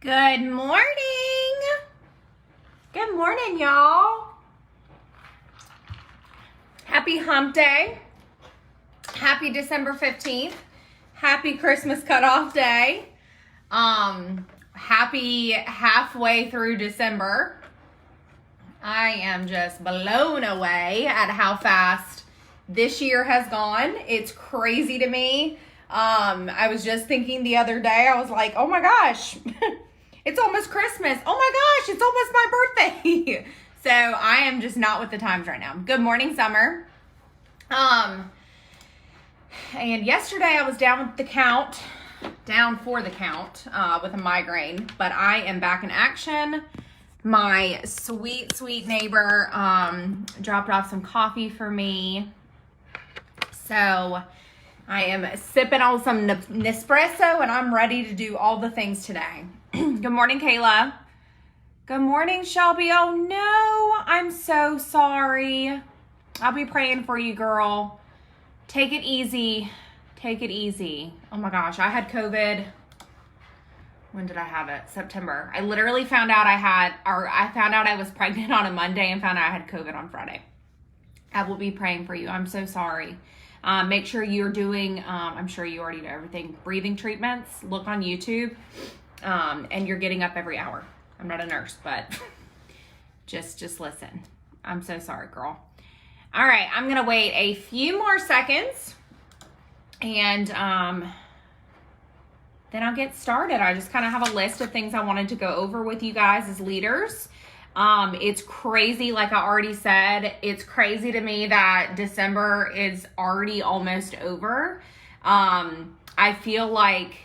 Good morning. Good morning, y'all. Happy hump day. Happy December 15th. Happy Christmas cutoff day. Happy halfway through December. I am just blown away at how fast this year has gone. It's crazy to me. I was just thinking the other day, I was like, oh my gosh, it's almost Christmas. Oh my gosh, it's almost my birthday. So I am just not with the times right now. Good morning, Summer. And yesterday I was down for the count with a migraine, but I am back in action. My sweet, sweet neighbor dropped off some coffee for me. So I am sipping on some Nespresso and I'm ready to do all the things today. Good morning, Kayla. Good morning, Shelby. Oh no, I'm so sorry. I'll be praying for you, girl. Take it easy. Take it easy. Oh my gosh, I had COVID. When did I have it? September. I literally found out I found out I was pregnant on a Monday and found out I had COVID on Friday. I will be praying for you. I'm so sorry. Make sure you're doing, I'm sure you already know everything, breathing treatments. Look on YouTube, and you're getting up every hour. I'm not a nurse, but just listen. I'm so sorry, girl. All right, I'm going to wait a few more seconds, and then I'll get started. I just kind of have a list of things I wanted to go over with you guys as leaders. It's crazy, like I already said, it's crazy to me that December is already almost over. I feel like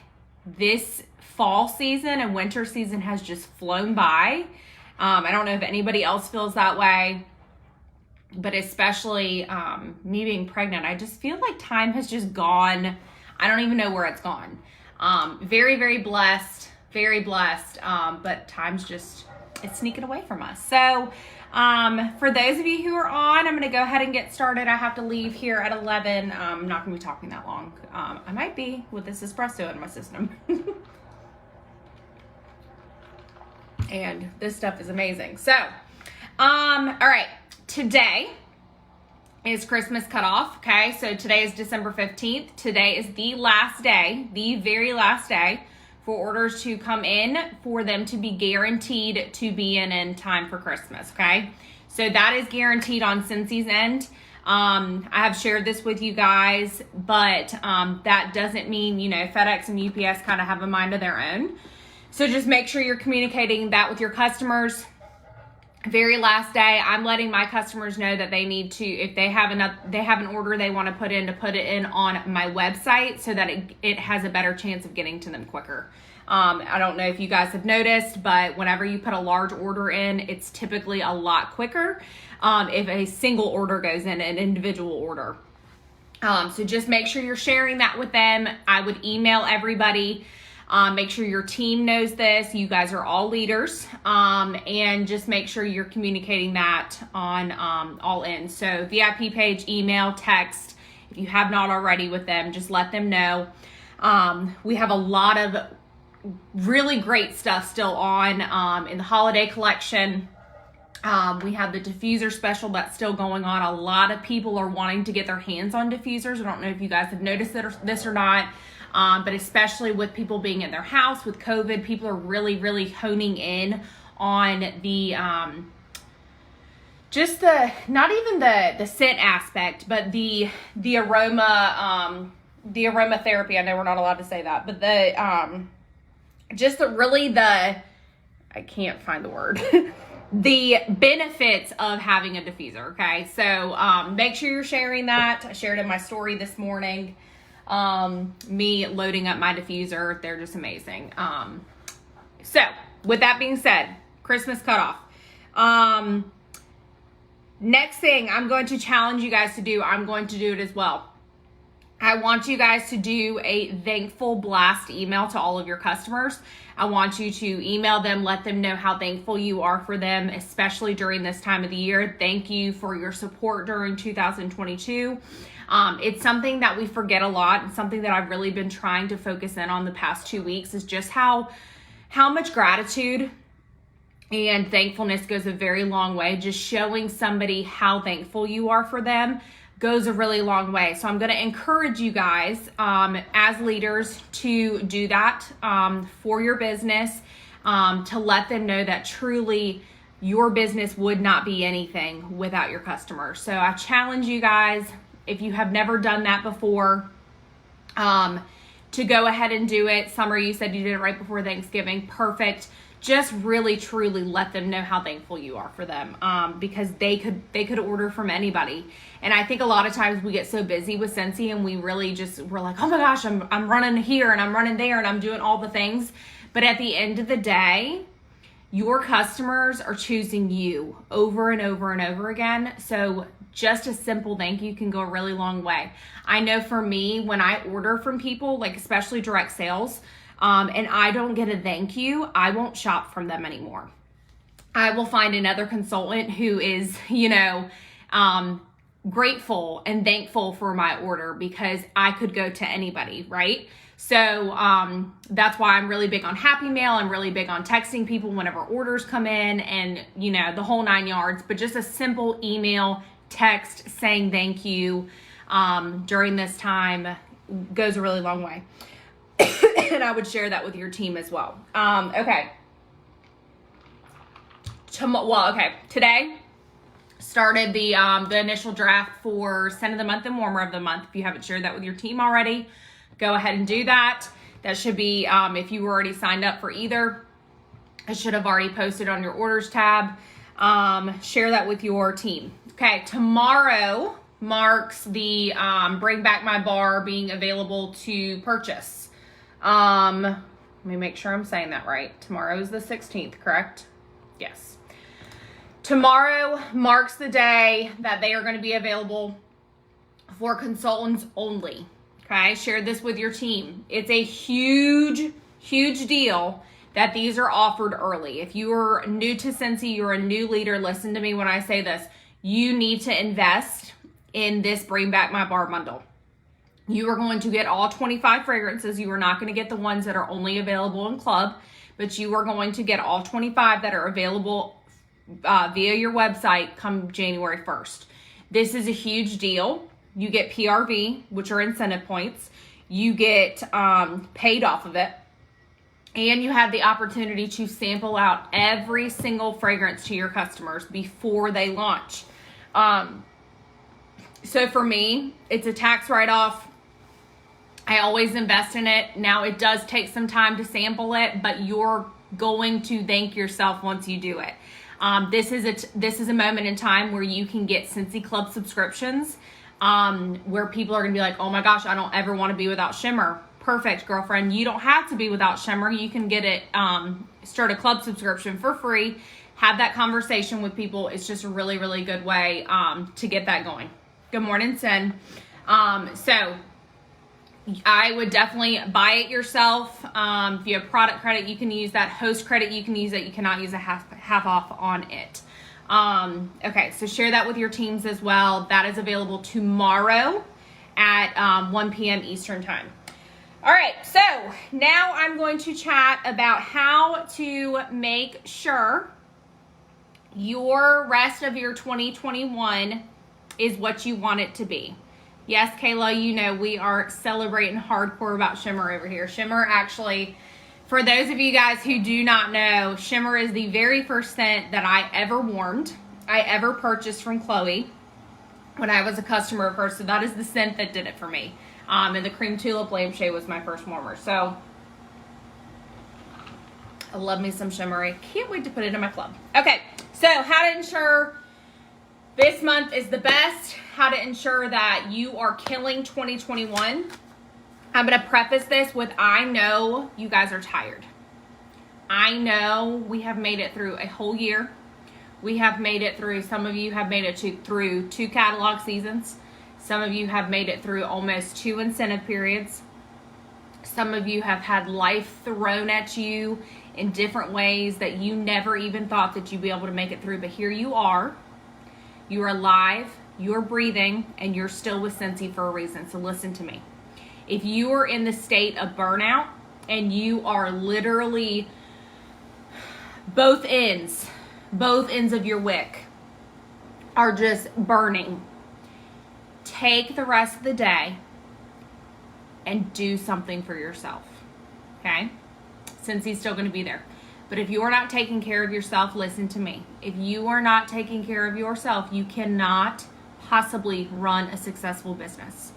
this fall season and winter season has just flown by. I don't know if anybody else feels that way, but especially me being pregnant, I just feel like time has just gone. I don't even know where it's gone. Very, very blessed, but time's just, it's sneaking away from us. So for those of you who are on, I'm going to go ahead and get started. I have to leave here at 11. I'm not going to be talking that long. I might be with this espresso in my system. And this stuff is amazing. So, all right, today is Christmas cutoff. Okay, so today is December 15th. Today is the last day, the very last day for orders to come in for them to be guaranteed to be in time for Christmas. Okay, so that is guaranteed on Cincy's end. I have shared this with you guys, but that doesn't mean, FedEx and UPS kind of have a mind of their own. So just make sure you're communicating that with your customers. Very last day, I'm letting my customers know that they need to, if they have an order they want to put it in on my website so that it has a better chance of getting to them quicker. I don't know if you guys have noticed, but whenever you put a large order in, it's typically a lot quicker if a single order goes in, an individual order. So just make sure you're sharing that with them. I would email everybody. Make sure your team knows this. You guys are all leaders, and just make sure you're communicating that on all ends. So VIP page, email, text. If you have not already with them, just let them know. We have a lot of really great stuff still on in the holiday collection. We have the diffuser special that's still going on. A lot of people are wanting to get their hands on diffusers. I don't know if you guys have noticed this or not. But especially with people being in their house with COVID, people are really, really honing in on the, just the, not even the scent aspect, but the aroma, the aromatherapy. I know we're not allowed to say that, but just I can't find the word, the benefits of having a diffuser. Okay. So, make sure you're sharing that. I shared in my story this morning. Me loading up my diffuser. They're just amazing. So with that being said, Christmas cutoff. Next thing I'm going to challenge you guys to do, I'm going to do it as well. I want you guys to do a thankful blast email to all of your customers. I want you to email them, let them know how thankful you are for them, especially during this time of the year. Thank you for your support during 2022. It's something that we forget a lot, and something that I've really been trying to focus in on the past 2 weeks is just how how much gratitude and thankfulness goes a very long way. Just showing somebody how thankful you are for them goes a really long way. So I'm going to encourage you guys as leaders to do that for your business, to let them know that truly your business would not be anything without your customers. So I challenge you guys, if you have never done that before, to go ahead and do it. Summer, you said you did it right before Thanksgiving. Perfect. Just really, truly let them know how thankful you are for them, because they could order from anybody. And I think a lot of times we get so busy with Scentsy and we're like, oh my gosh, I'm running here and I'm running there and I'm doing all the things. But at the end of the day, your customers are choosing you over and over and over again. So just a simple thank you can go a really long way. I know for me, when I order from people, like especially direct sales, and I don't get a thank you, I won't shop from them anymore. I will find another consultant who is, grateful and thankful for my order, because I could go to anybody, right? So that's why I'm really big on Happy Mail. I'm really big on texting people whenever orders come in, and the whole 9 yards. But just a simple email, text saying thank you during this time goes a really long way. And I would share that with your team as well. Okay. Today started the initial draft for Scent of the Month and Warmer of the Month. If you haven't shared that with your team already, go ahead and do that. That should be, if you were already signed up for either, it should have already posted on your orders tab. Share that with your team. Okay, tomorrow marks the Bring Back My Bar being available to purchase. Let me make sure I'm saying that right. Tomorrow is the 16th, correct? Yes. Tomorrow marks the day that they are going to be available for consultants only. Okay, share this with your team. It's a huge, huge deal that these are offered early. If you are new to Scentsy, you're a new leader, listen to me when I say this. You need to invest in this Bring Back My Bar bundle. You are going to get all 25 fragrances. You are not going to get the ones that are only available in club, but you are going to get all 25 that are available via your website come January 1st. This is a huge deal. You get PRV, which are incentive points. You get paid off of it. And you have the opportunity to sample out every single fragrance to your customers before they launch. So for me, it's a tax write-off. I always invest in it. Now it does take some time to sample it, but you're going to thank yourself once you do it. This is a moment in time where you can get Scentsy Club subscriptions, where people are gonna be like, oh my gosh, I don't ever want to be without Shimmer. Perfect, girlfriend. You don't have to be without Shimmer. You can get it, start a club subscription for free. Have that conversation with people. It's just a really, really good way to get that going. Good morning, Sin. So I would definitely buy it yourself. If you have product credit, you can use that. Host credit, you can use it. You cannot use a half off on it. Okay, so share that with your teams as well. That is available tomorrow at 1 p.m. Eastern time. All right, so now I'm going to chat about how to make sure your rest of your 2021 is what you want it to be. Yes, Kayla, we are celebrating hardcore about Shimmer over here. Shimmer actually, for those of you guys who do not know, Shimmer is the very first scent that I ever warmed. I ever purchased from Chloe when I was a customer of hers. So that is the scent that did it for me. And the Cream Tulip Lampshade was my first warmer. So I love me some Shimmer. I can't wait to put it in my club. Okay, so how to ensure this month is the best. How to ensure that you are killing 2021. I'm going to preface this with, I know you guys are tired. I know we have made it through a whole year. We have made it through, some of you have made it through 2 catalog seasons. Some of you have made it through almost 2 incentive periods. Some of you have had life thrown at you in different ways that you never even thought that you'd be able to make it through. But here you are. You're alive, you're breathing, and you're still with Scentsy for a reason. So listen to me. If you are in the state of burnout and you are literally both ends of your wick are just burning, take the rest of the day and do something for yourself, okay? Since he's still going to be there. But if you are not taking care of yourself, listen to me. If you are not taking care of yourself, you cannot possibly run a successful business,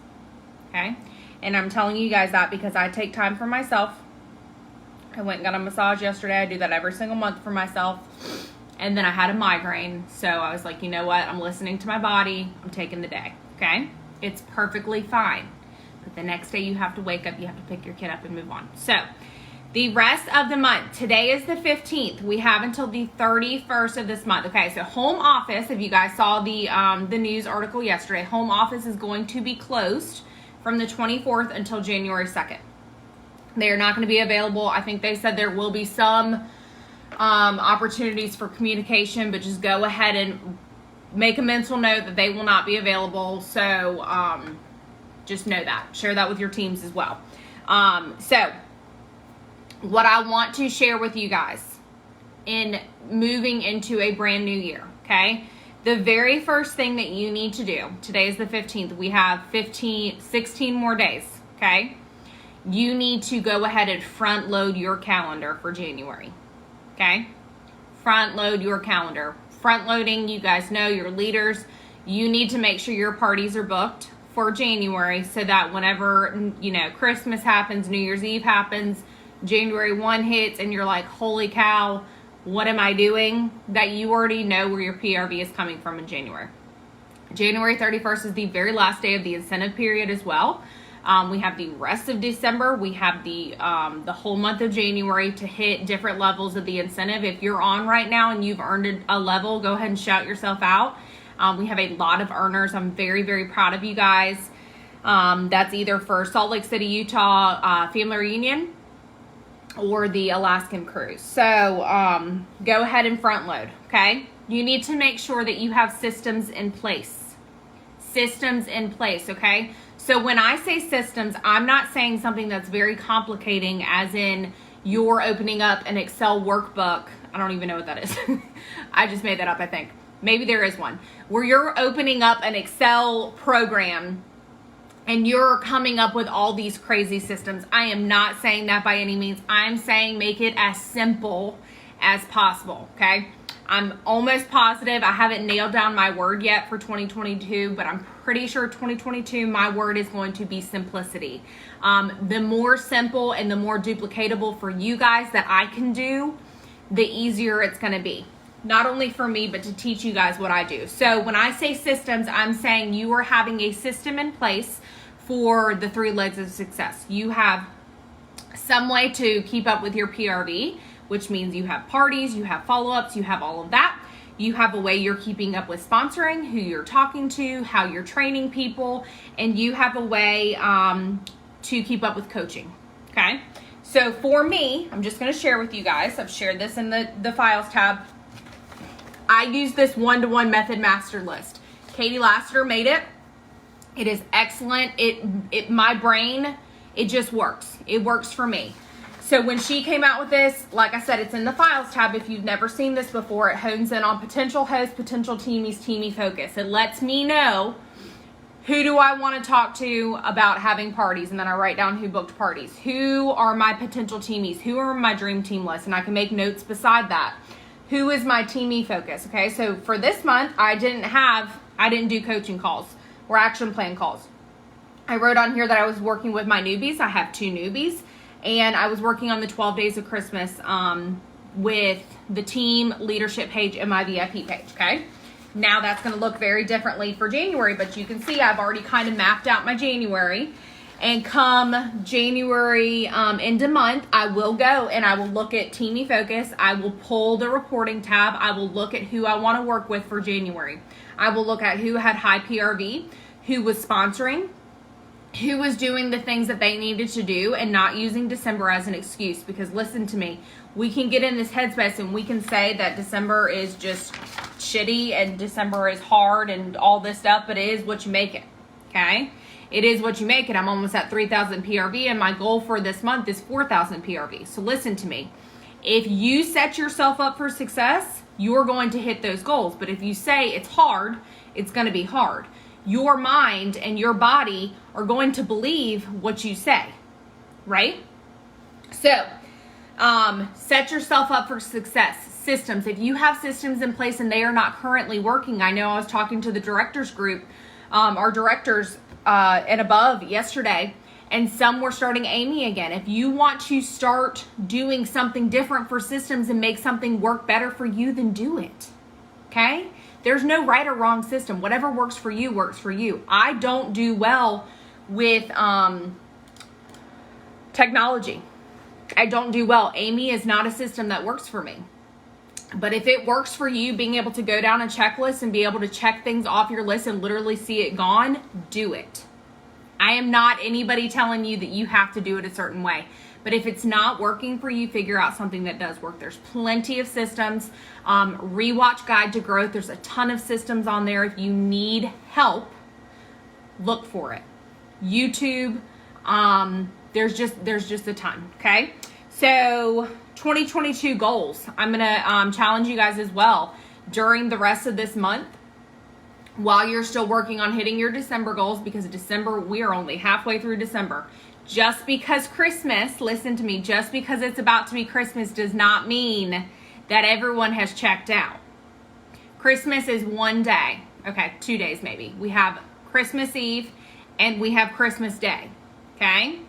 okay? And I'm telling you guys that because I take time for myself. I went and got a massage yesterday. I do that every single month for myself. And then I had a migraine. So I was like, you know what? I'm listening to my body. I'm taking the day, okay? It's perfectly fine. But the next day you have to wake up. You have to pick your kid up and move on. So the rest of the month, today is the 15th. We have until the 31st of this month. Okay, so home office, if you guys saw the news article yesterday, home office is going to be closed from the 24th until January 2nd. They are not going to be available. I think they said there will be some opportunities for communication, but just go ahead and make a mental note that they will not be available. So just know that. Share that with your teams as well. So what I want to share with you guys in moving into a brand new year, okay? The very first thing that you need to do, today is the 15th, we have 16 more days, okay? You need to go ahead and front load your calendar for January, okay? Front load your calendar. Front loading, you guys know, your leaders, you need to make sure your parties are booked for January so that whenever, you know, Christmas happens, New Year's Eve happens, January 1 hits and you're like, holy cow, what am I doing? That you already know where your PRV is coming from in January. January 31st is the very last day of the incentive period as well. We have the rest of December. We have the whole month of January to hit different levels of the incentive. If you're on right now and you've earned a level, go ahead and shout yourself out. We have a lot of earners. I'm very, very proud of you guys. That's either for Salt Lake City, Utah family reunion or the Alaskan cruise. So go ahead and front load, okay? You need to make sure that you have systems in place. Systems in place, okay? So when I say systems, I'm not saying something that's very complicating as in you're opening up an Excel workbook. I don't even know what that is. I just made that up, I think. Maybe there is one. Where you're opening up an Excel program and you're coming up with all these crazy systems. I am not saying that by any means. I'm saying make it as simple as possible, okay? I'm almost positive. I haven't nailed down my word yet for 2022, but I'm pretty sure 2022, my word is going to be simplicity. The more simple and the more duplicatable for you guys that I can do, the easier it's going to be. Not only for me, but to teach you guys what I do. So when I say systems, I'm saying you are having a system in place for the 3 legs of success. You have some way to keep up with your PRV, which means you have parties, you have follow-ups, you have all of that. You have a way you're keeping up with sponsoring, who you're talking to, how you're training people, and you have a way to keep up with coaching, okay? So for me, I'm just gonna share with you guys, I've shared this in the files tab. I use this one-to-one method master list. Katie Lassiter made it. It is excellent. My brain, it just works. It works for me. So when she came out with this, like I said, it's in the files tab. If you've never seen this before, it hones in on potential hosts, potential teamies, teamie focus. It lets me know who do I want to talk to about having parties, and then I write down who booked parties. Who are my potential teamies? Who are my dream team list? And I can make notes beside that. Who is my teamie focus? Okay, so for this month, I didn't do coaching calls or action plan calls. I wrote on here that I was working with my newbies. I have 2 newbies. And I was working on the 12 days of Christmas with the team leadership page and my VIP page, okay? Now that's going to look very differently for January, but you can see I've already kind of mapped out my January. And come January into month, I will go and I will look at teamie focus. I will pull the reporting tab. I will look at who I want to work with for January. I will look at who had high PRV, who was sponsoring, who was doing the things that they needed to do and not using December as an excuse. Because listen to me, we can get in this headspace and we can say that December is just shitty and December is hard and all this stuff, but it is what you make it, okay? It is what you make it. I'm almost at 3,000 PRV and my goal for this month is 4,000 PRV. So listen to me. If you set yourself up for success, you're going to hit those goals. But if you say it's hard, it's going to be hard. Your mind and your body are going to believe what you say, right? So, set yourself up for success. Systems. If you have systems in place and they are not currently working, I know I was talking to the directors group, our directors and above yesterday, and some were starting Amy again. If you want to start doing something different for systems and make something work better for you, then do it. Okay? There's no right or wrong system. Whatever works for you works for you. I don't do well with technology. I don't do well. Amy is not a system that works for me. But if it works for you, being able to go down a checklist and be able to check things off your list and literally see it gone, do it. I am not anybody telling you that you have to do it a certain way. But if it's not working for you, figure out something that does work. There's plenty of systems. Rewatch Guide to Growth. There's a ton of systems on there. If you need help, look for it. YouTube. There's just a ton. Okay. So 2022 goals. I'm going to challenge you guys as well during the rest of this month while you're still working on hitting your December goals, because December, we are only halfway through December. Just because Christmas, listen to me, just because it's about to be Christmas does not mean that everyone has checked out. Christmas is one day. Okay, 2 days maybe. We have Christmas Eve and we have Christmas Day. Okay?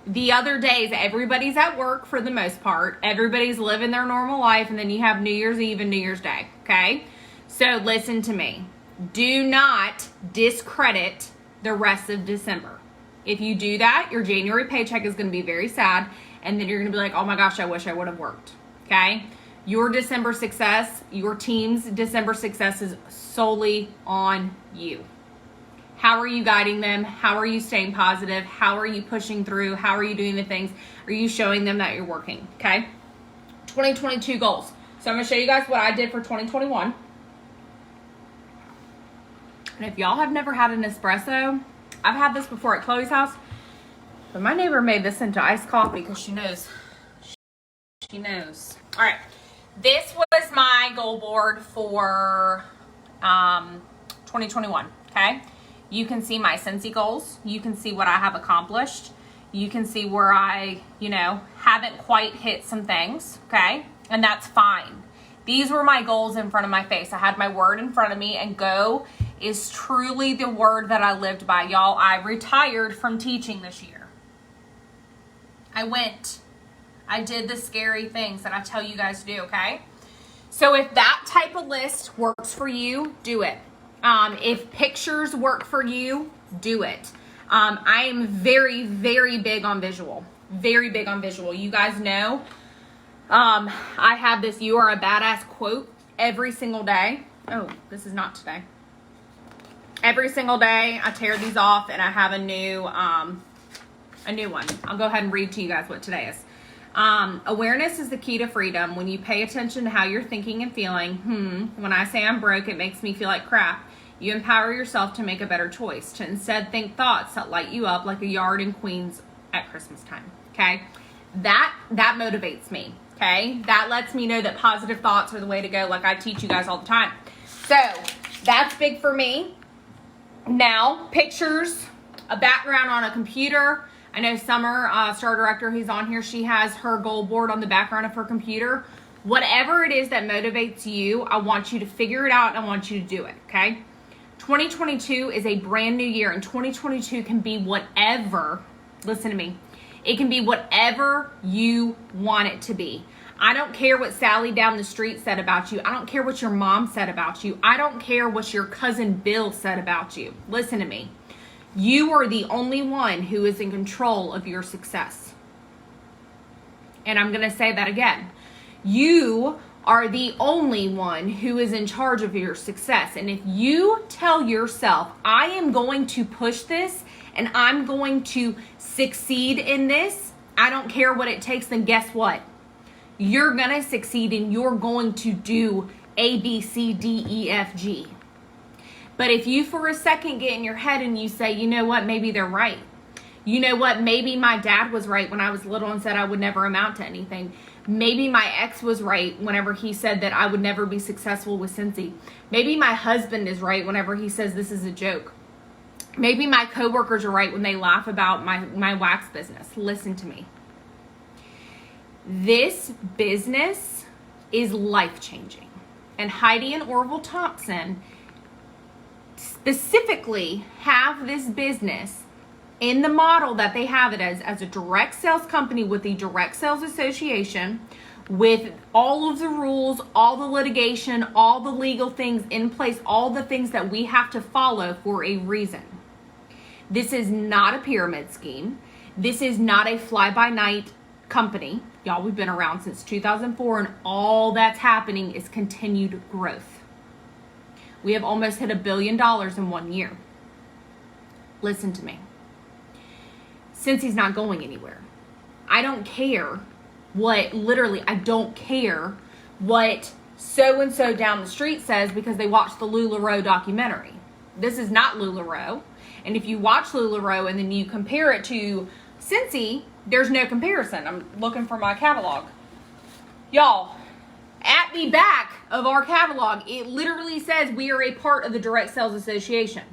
The other days, everybody's at work for the most part. Everybody's living their normal life, and then you have New Year's Eve and New Year's Day. Okay? So listen to me. Do not discredit the rest of December. If you do that, your January paycheck is going to be very sad, and then you're going to be like, oh my gosh, I wish I would have worked. Okay? Your December success, your team's December success is solely on you. How are you guiding them? How are you staying positive? How are you pushing through? How are you doing the things? Are you showing them that you're working? Okay? 2022 goals. So I'm going to show you guys what I did for 2021. And if y'all have never had an espresso, I've had this before at Chloe's house, but my neighbor made this into iced coffee because she knows. She knows. All right. This was my goal board for 2021. Okay. You can see my Scentsy goals. You can see what I have accomplished. You can see where I, haven't quite hit some things. Okay. And that's fine. These were my goals in front of my face. I had my word in front of me, and go is truly the word that I lived by. Y'all, I retired from teaching this year. I did the scary things that I tell you guys to do, okay? So if that type of list works for you, do it. If pictures work for you, do it. I am very, very big on visual. Very big on visual. You guys know, I have this "you are a badass" quote every single day. Oh, this is not today. Every single day I tear these off and I have a new one. I'll go ahead and read to you guys what today is. Awareness is the key to freedom. When you pay attention to how you're thinking and feeling, when I say I'm broke, it makes me feel like crap. You empower yourself to make a better choice, to instead think thoughts that light you up like a yard in Queens at Christmas time. Okay. That motivates me. Okay. That lets me know that positive thoughts are the way to go, like I teach you guys all the time. So that's big for me. Now, pictures, a background on a computer. I know Summer, Star Director, who's on here, she has her goal board on the background of her computer. Whatever it is that motivates you, I want you to figure it out and I want you to do it, okay? 2022 is a brand new year, and 2022 can be whatever, listen to me, it can be whatever you want it to be. I don't care what Sally down the street said about you. I don't care what your mom said about you. I don't care what your cousin Bill said about you. Listen to me. You are the only one who is in control of your success. And I'm going to say that again. You are the only one who is in charge of your success. And if you tell yourself, I am going to push this and I'm going to succeed in this, I don't care what it takes, then guess what? You're going to succeed and you're going to do A, B, C, D, E, F, G. But if you for a second get in your head and you say, you know what, maybe they're right. You know what? Maybe my dad was right when I was little and said I would never amount to anything. Maybe my ex was right whenever he said that I would never be successful with Scentsy. Maybe my husband is right whenever he says this is a joke. Maybe my coworkers are right when they laugh about my wax business. Listen to me. This business is life-changing. And Heidi and Orville Thompson specifically have this business in the model that they have it as a direct sales company with a direct sales association, with all of the rules, all the litigation, all the legal things in place, all the things that we have to follow for a reason. This is not a pyramid scheme. This is not a fly-by-night company. Y'all, we've been around since 2004, and all that's happening is continued growth. We have almost hit $1 billion in 1 year. Listen to me. Scentsy's not going anywhere. I don't care I don't care what so-and-so down the street says because they watched the LuLaRoe documentary. This is not LuLaRoe. And if you watch LuLaRoe and then you compare it to Scentsy, there's no comparison. I'm looking for my catalog. Y'all, at the back of our catalog, it literally says we are a part of the Direct Sales Association.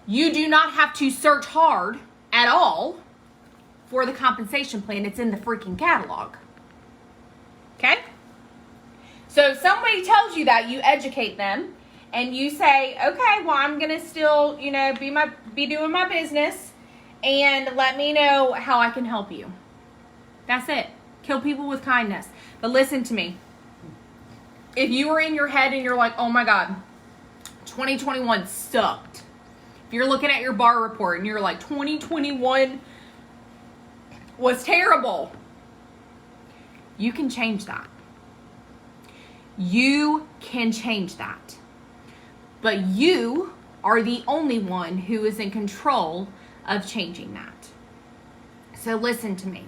You do not have to search hard at all for the compensation plan. It's in the freaking catalog. Okay? So if somebody tells you that, you educate them and you say, okay, well, I'm going to still, be doing my business, and let me know how I can help you. That's it. Kill people with kindness. But listen to me. If you were in your head and you're like, oh my God, 2021 sucked. If you're looking at your bar report and you're like, 2021 was terrible, you can change that. You can change that. But you are the only one who is in control of changing that. So listen to me.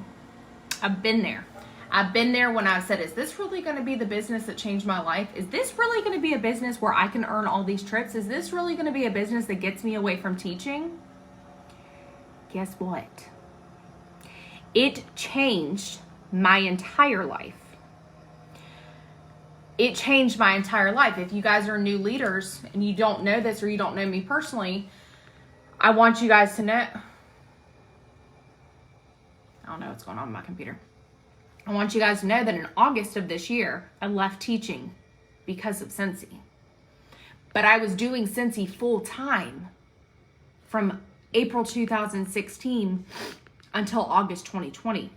I've been there. I've been there when I said, is this really going to be the business that changed my life? Is this really going to be a business where I can earn all these trips? Is this really going to be a business that gets me away from teaching? Guess what? It changed my entire life. It changed my entire life. If you guys are new leaders and you don't know this or you don't know me personally, I want you guys to know. I don't know what's going on with my computer. I want you guys to know that in August of this year, I left teaching because of Scentsy. But I was doing Scentsy full time from April 2016 until August 2020,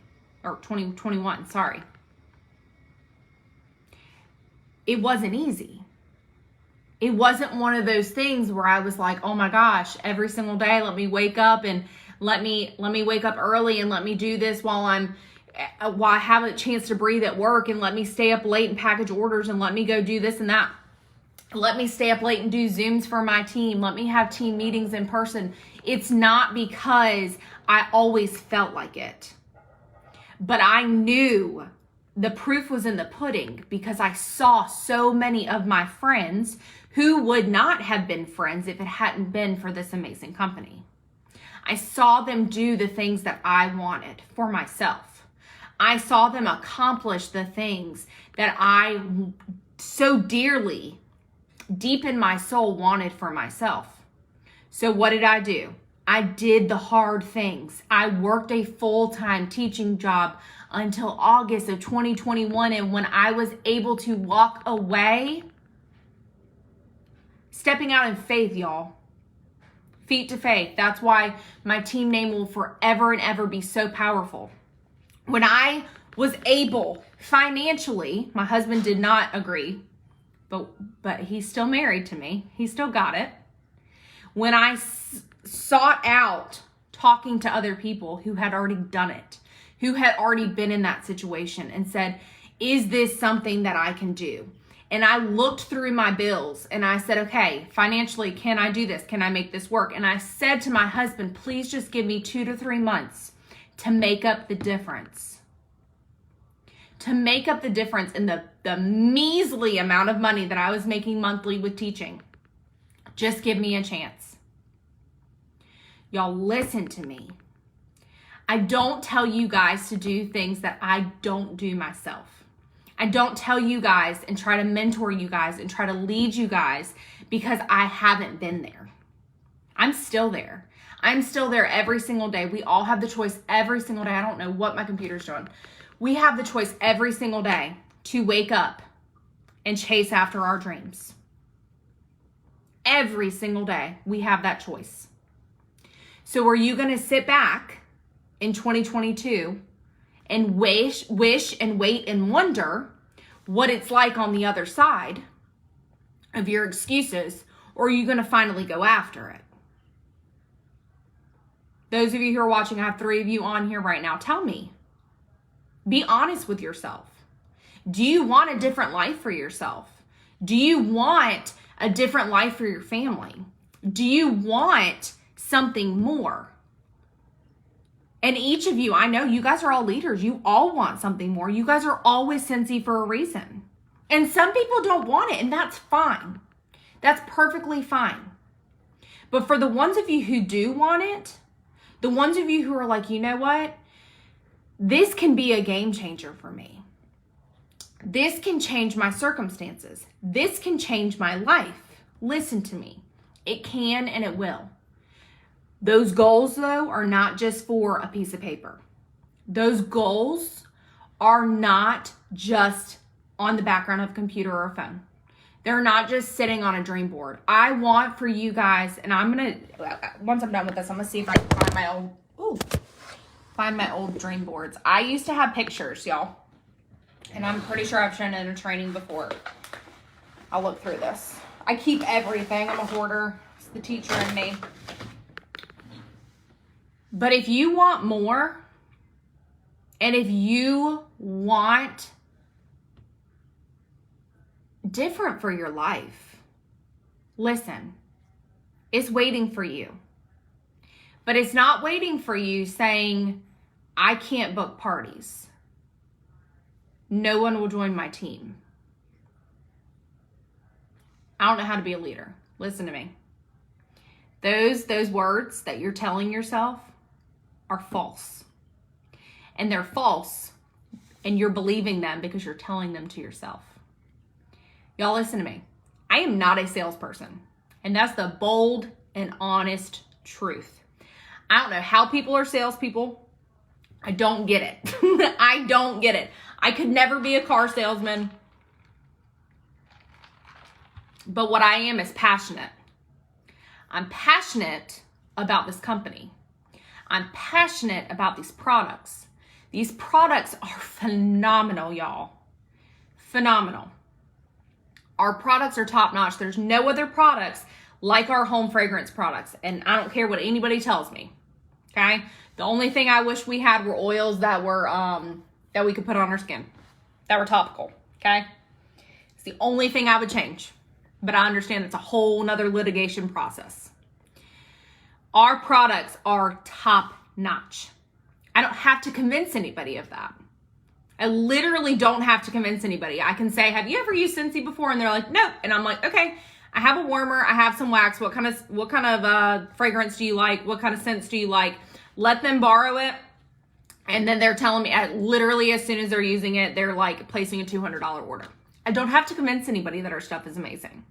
or 2021, sorry. It wasn't easy. It wasn't one of those things where I was like, oh my gosh, every single day, let me wake up and let me wake up early and let me do this while I have a chance to breathe at work, and let me stay up late and package orders, and let me go do this and that. Let me stay up late and do Zooms for my team. Let me have team meetings in person. It's not because I always felt like it. But I knew the proof was in the pudding because I saw so many of my friends who would not have been friends if it hadn't been for this amazing company. I saw them do the things that I wanted for myself. I saw them accomplish the things that I so dearly, deep in my soul, wanted for myself. So what did I do? I did the hard things. I worked a full-time teaching job until August of 2021. And when I was able to walk away, stepping out in faith, y'all. Feet to faith. That's why my team name will forever and ever be so powerful. When I was able financially, my husband did not agree, but he's still married to me. He still got it. When I sought out talking to other people who had already done it, who had already been in that situation, and said, is this something that I can do? And I looked through my bills and I said, okay, financially, can I do this? Can I make this work? And I said to my husband, please just give me 2 to 3 months to make up the difference. To make up the difference in the measly amount of money that I was making monthly with teaching. Just give me a chance. Y'all listen to me. I don't tell you guys to do things that I don't do myself. I don't tell you guys and try to mentor you guys and try to lead you guys because I haven't been there. I'm still there. I'm still there every single day. We all have the choice every single day. I don't know what my computer's doing. We have the choice every single day to wake up and chase after our dreams. Every single day, we have that choice. So are you going to sit back in 2022 and wish and wait and wonder what it's like on the other side of your excuses, or are you going to finally go after it? Those of you who are watching, I have 3 of you on here right now. Tell me. Be honest with yourself. Do you want a different life for yourself? Do you want a different life for your family? Do you want something more? And each of you, I know you guys are all leaders. You all want something more. You guys are always Scentsy for a reason. And some people don't want it, and that's fine. That's perfectly fine. But for the ones of you who do want it, the ones of you who are like, you know what? This can be a game changer for me. This can change my circumstances. This can change my life. Listen to me. It can and it will. Those goals, though, are not just for a piece of paper. Those goals are not just on the background of a computer or a phone. They're not just sitting on a dream board. I want for you guys, and I'm going to, once I'm done with this, I'm going to see if I can find my old dream boards. I used to have pictures, y'all. And I'm pretty sure I've shown it in a training before. I'll look through this. I keep everything. I'm a hoarder. It's the teacher in me. But if you want more, and if you want different for your life, listen, it's waiting for you. But it's not waiting for you saying, I can't book parties. No one will join my team. I don't know how to be a leader. Listen to me. Those words that you're telling yourself are false. And they're false, and you're believing them because you're telling them to yourself. Y'all listen to me. I am not a salesperson. And that's the bold and honest truth. I don't know how people are salespeople. I don't get it. I don't get it. I could never be a car salesman. But what I am is passionate. I'm passionate about this company. I'm passionate about these products. These products are phenomenal, y'all. Phenomenal. Our products are top notch. There's no other products like our home fragrance products. And I don't care what anybody tells me. Okay? The only thing I wish we had were oils that were that we could put on our skin. That were topical. Okay? It's the only thing I would change. But I understand it's a whole nother litigation process. Our products are top notch. I don't have to convince anybody of that. I literally don't have to convince anybody. I can say, have you ever used Scentsy before? And they're like, nope. And I'm like, okay, I have a warmer. I have some wax. What kind of fragrance do you like? What kind of scents do you like? Let them borrow it. And then they're telling me, literally as soon as they're using it, they're like placing a $200 order. I don't have to convince anybody that our stuff is amazing.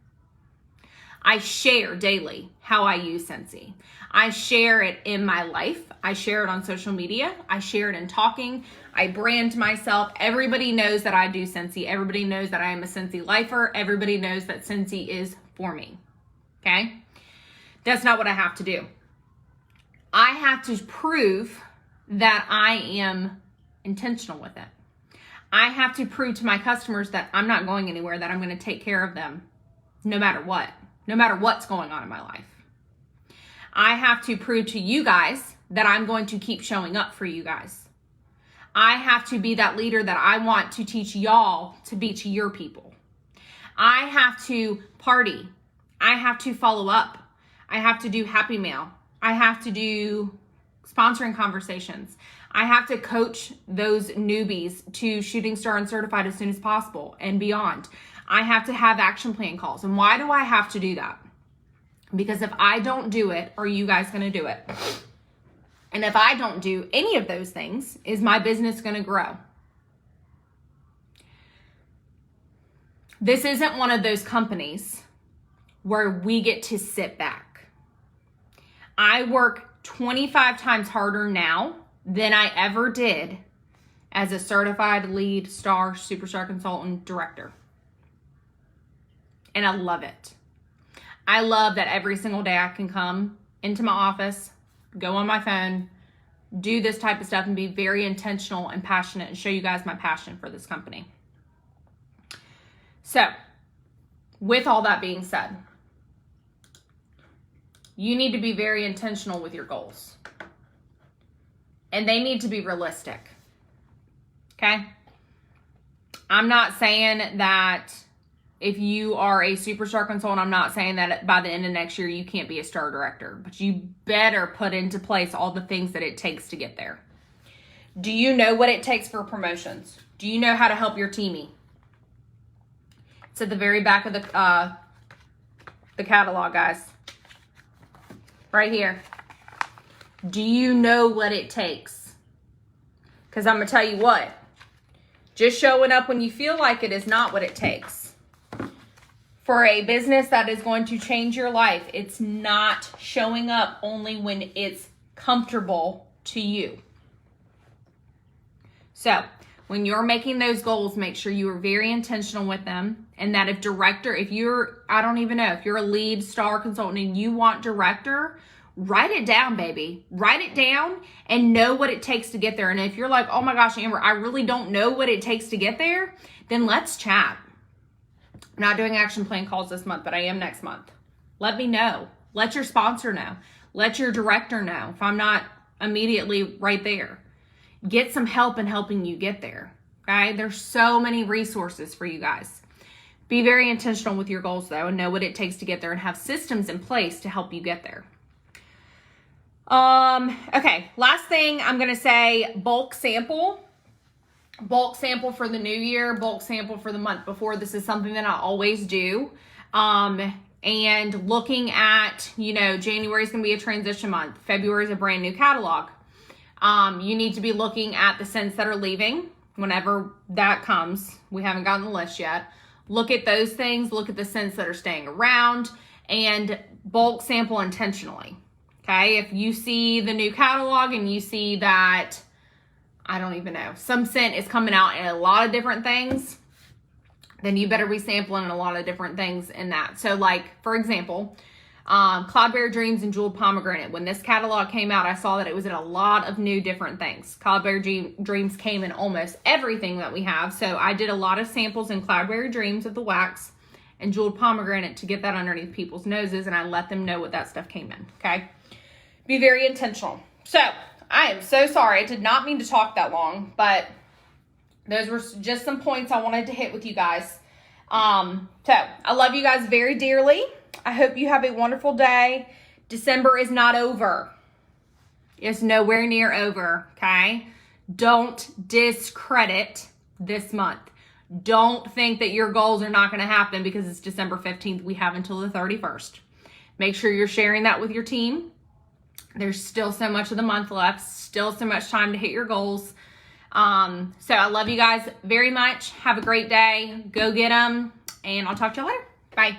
I share daily how I use Scentsy. I share it in my life. I share it on social media. I share it in talking. I brand myself. Everybody knows that I do Scentsy. Everybody knows that I am a Scentsy lifer. Everybody knows that Scentsy is for me. Okay? That's not what I have to do. I have to prove that I am intentional with it. I have to prove to my customers that I'm not going anywhere, that I'm going to take care of them no matter what. No matter what's going on in my life. I have to prove to you guys that I'm going to keep showing up for you guys. I have to be that leader that I want to teach y'all to be to your people. I have to party. I have to follow up. I have to do happy mail. I have to do sponsoring conversations. I have to coach those newbies to shooting star and certified as soon as possible and beyond. I have to have action plan calls. And why do I have to do that? Because if I don't do it, are you guys going to do it? And if I don't do any of those things, is my business going to grow? This isn't one of those companies where we get to sit back. I work 25 times harder now than I ever did as a certified lead star, superstar consultant director. And I love it. I love that every single day I can come into my office, go on my phone, do this type of stuff, and be very intentional and passionate and show you guys my passion for this company. So, with all that being said, you need to be very intentional with your goals. And they need to be realistic. Okay? I'm not saying that if you are a superstar consultant, I'm not saying that by the end of next year you can't be a star director, but you better put into place all the things that it takes to get there. Do you know what it takes for promotions? Do you know how to help your teamie? It's at the very back of the catalog, guys. Right here. Do you know what it takes? Because I'm going to tell you what. Just showing up when you feel like it is not what it takes. For a business that is going to change your life, it's not showing up only when it's comfortable to you. So, when you're making those goals, make sure you are very intentional with them. And that if you're a lead star consultant and you want director, write it down, baby. Write it down and know what it takes to get there. And if you're like, oh my gosh, Amber, I really don't know what it takes to get there, then let's chat. I'm not doing action plan calls this month, but I am next month. Let me know. Let your sponsor know. Let your director know if I'm not immediately right there. Get some help in helping you get there. Okay? There's so many resources for you guys. Be very intentional with your goals though, and know what it takes to get there and have systems in place to help you get there. Okay, last thing I'm going to say, bulk sample. Bulk sample for the new year, bulk sample for the month before. This is something that I always do. And looking at, January is going to be a transition month. February is a brand new catalog. You need to be looking at the scents that are leaving whenever that comes. We haven't gotten the list yet. Look at those things. Look at the scents that are staying around and bulk sample intentionally. Okay, if you see the new catalog and you see that, I don't even know, some scent is coming out in a lot of different things, then you better be sampling a lot of different things in that. So like, for example, Cloudberry Dreams and Jeweled Pomegranate. When this catalog came out, I saw that it was in a lot of new different things. Cloudberry Dreams came in almost everything that we have. So I did a lot of samples in Cloudberry Dreams of the wax and Jeweled Pomegranate to get that underneath people's noses, and I let them know what that stuff came in, okay? Be very intentional. So, I am so sorry. I did not mean to talk that long, but those were just some points I wanted to hit with you guys. So, I love you guys very dearly. I hope you have a wonderful day. December is not over. It's nowhere near over, okay? Don't discredit this month. Don't think that your goals are not going to happen because it's December 15th. We have until the 31st. Make sure you're sharing that with your team. There's still so much of the month left, still so much time to hit your goals. So I love you guys very much. Have a great day. Go get them, and I'll talk to you later. Bye.